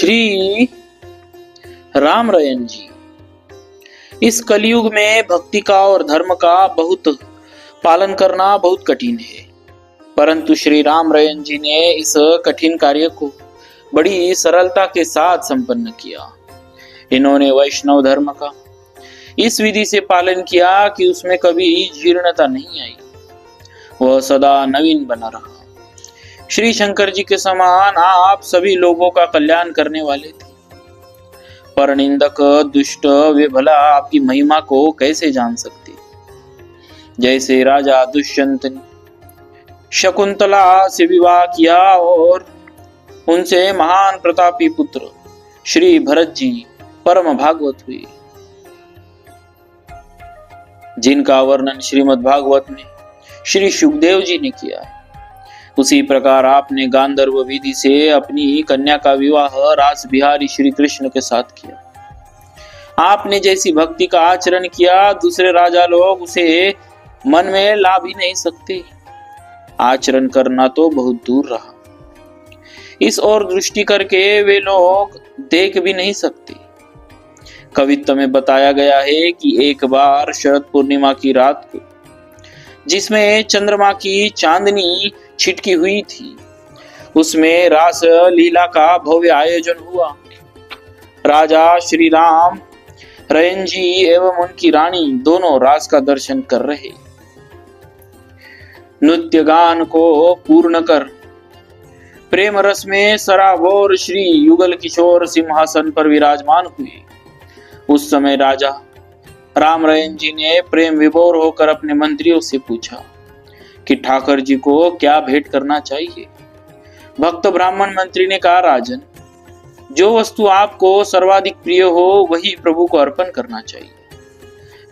Shri Ram Ryan जी। इस कलयुग में भक्ति का और धर्म का बहुत पालन करना बहुत कठिन है, परंतु श्री राम रयन जी ने इस कठिन कार्य को बड़ी सरलता के साथ संपन्न किया। इन्होंने वैष्णव धर्म का इस विधि से पालन किया कि उसमें कभी जीर्णता नहीं आई, वह सदा नवीन बना रहा। श्री शंकर जी के समान आप सभी लोगों का कल्याण करने वाले थे, पर निंदक दुष्ट वे भला आपकी महिमा को कैसे जान सकते। जैसे राजा दुष्यंत ने शकुंतला से विवाह किया और उनसे महान प्रतापी पुत्र श्री भरत जी परम भागवत हुए, जिनका वर्णन श्रीमद् भागवत में श्री सुखदेव जी ने किया है, उसी प्रकार आपने गांधर्व विधि से अपनी कन्या का विवाह रास बिहारी श्री कृष्ण के साथ किया। आपने जैसी भक्ति का आचरण किया, दूसरे राजा लोग उसे मन में ला भी नहीं सकते। आचरण करना तो बहुत दूर रहा, इस ओर दृष्टि करके वे लोग देख भी नहीं सकते। कवित्व में बताया गया है कि एक बार शरद पूर्णिमा की रात को, जिसमें चंद्रमा की चांदनी छिटकी हुई थी, उसमें रास लीला का भव्य आयोजन हुआ। राजा श्री राम रयन जी एवं उनकी रानी दोनों रास का दर्शन कर रहे। नृत्य गान को पूर्ण कर प्रेम रस में सराबोर श्री युगल किशोर सिंहासन पर विराजमान हुए। उस समय राजा राम रयन जी ने प्रेम विभोर होकर अपने मंत्रियों से पूछा कि ठाकर जी को क्या भेंट करना चाहिए। भक्त ब्राह्मण मंत्री ने कहा, राजन, जो वस्तु आपको सर्वाधिक प्रिय हो वही प्रभु को अर्पण करना चाहिए।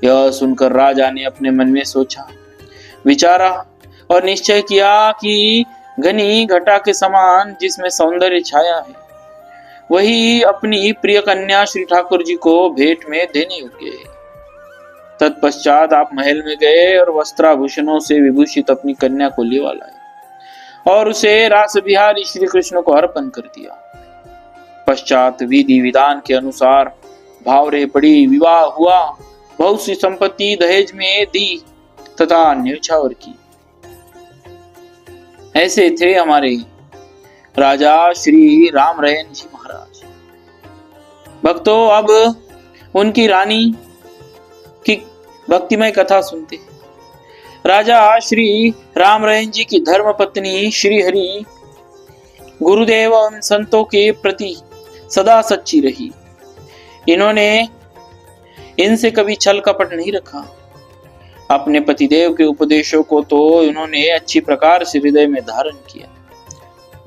यह सुनकर राजा ने अपने मन में सोचा, विचारा और निश्चय किया कि घनी घटा के समान जिसमें सौंदर्य छाया है, वही अपनी प्रिय कन्या श्री ठाकुर जी को भेंट में देने योग्य है। तत्पश्चात आप महल में गए और वस्त्राभूषणों से विभूषित अपनी कन्या को लेवा लाए और उसे रास बिहारी श्री कृष्ण को अर्पण कर दिया। पश्चात विधि विधान के अनुसार भावरे पड़ी विवाह हुआ, बहुत सी संपत्ति दहेज में दी तथा न्यौछावर की। ऐसे थे हमारे राजा श्री राम रयन जी महाराज। भक्तों, अब उनकी रानी की भक्तिमय कथा सुनते। राजा श्री राम रयन जी की धर्म पत्नी श्री हरि गुरुदेव एवं संतों के प्रति सदा सच्ची रही। इन्होंने इनसे कभी छल कपट नहीं रखा। अपने पतिदेव के उपदेशों को तो इन्होंने अच्छी प्रकार से हृदय में धारण किया।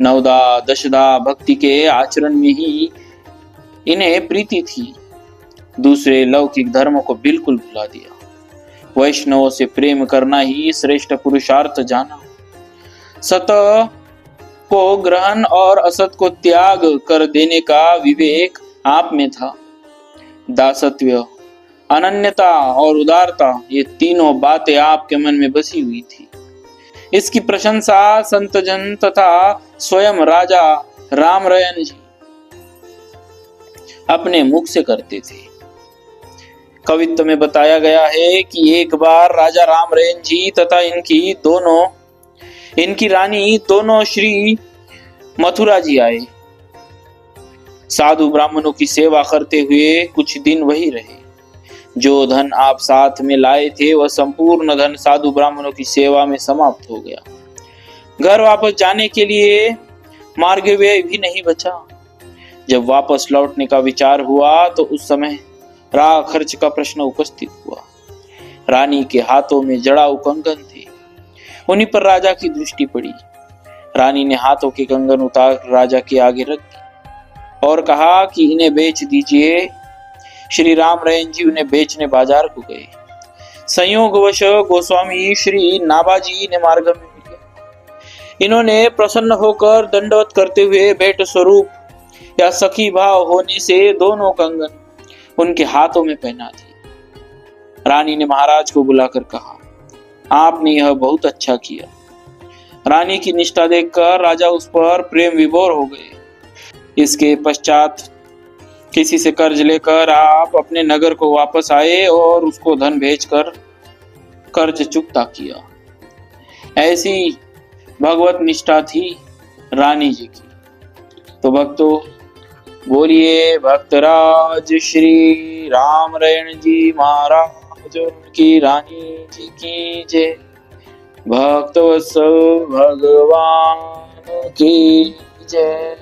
नवदा दशदा भक्ति के आचरण में ही इन्हें प्रीति थी। दूसरे लौकिक धर्मों को बिल्कुल भुला दिया। वैष्णवों से प्रेम करना ही श्रेष्ठ पुरुषार्थ जाना। सत को ग्रहण और असत को त्याग कर देने का विवेक आप में था। दासत्व, अनन्यता और उदारता, ये तीनों बातें आपके मन में बसी हुई थी। इसकी प्रशंसा संत जन तथा स्वयं राजा राम रयन जी अपने मुख से करते थे। कवित्व में बताया गया है कि एक बार राजा राम रयन जी तथा इनकी रानी दोनों श्री मथुरा जी आए। साधु ब्राह्मणों की सेवा करते हुए कुछ दिन वही रहे। जो धन आप साथ में लाए थे वह संपूर्ण धन साधु ब्राह्मणों की सेवा में समाप्त हो गया। घर वापस जाने के लिए मार्ग व्यय भी नहीं बचा। जब वापस लौटने का विचार हुआ तो उस समय राह खर्च का प्रश्न उपस्थित हुआ। रानी के हाथों में जड़ाऊ कंगन थे, उन्हीं पर राजा की दृष्टि पड़ी। रानी ने हाथों के कंगन उतार राजा के आगे रख दी और कहा कि इन्हें बेच दीजिए। श्री राम रयन जी उन्हें बेचने बाजार को गए। संयोगवश गोस्वामी श्री नाभाजी ने मार्ग में मिले। इन्होंने प्रसन्न होकर दंडवत करते हुए भेंट स्वरूप या सखी भाव होने से दोनों कंगन उनके हाथों में पहना दी। रानी ने महाराज को बुलाकर कहा, आपने यह बहुत अच्छा किया। रानी की निष्ठा देखकर राजा उस पर प्रेम विभोर हो गए। इसके पश्चात किसी से कर्ज लेकर आप अपने नगर को वापस आए और उसको धन भेजकर कर्ज चुकता किया। ऐसी भगवत निष्ठा थी रानी जी की। तो भक्तों, बोलिए भक्तराज श्री राम रैण जी महाराज की रानी जी की जय। भक्तवत्सल भगवान की जय।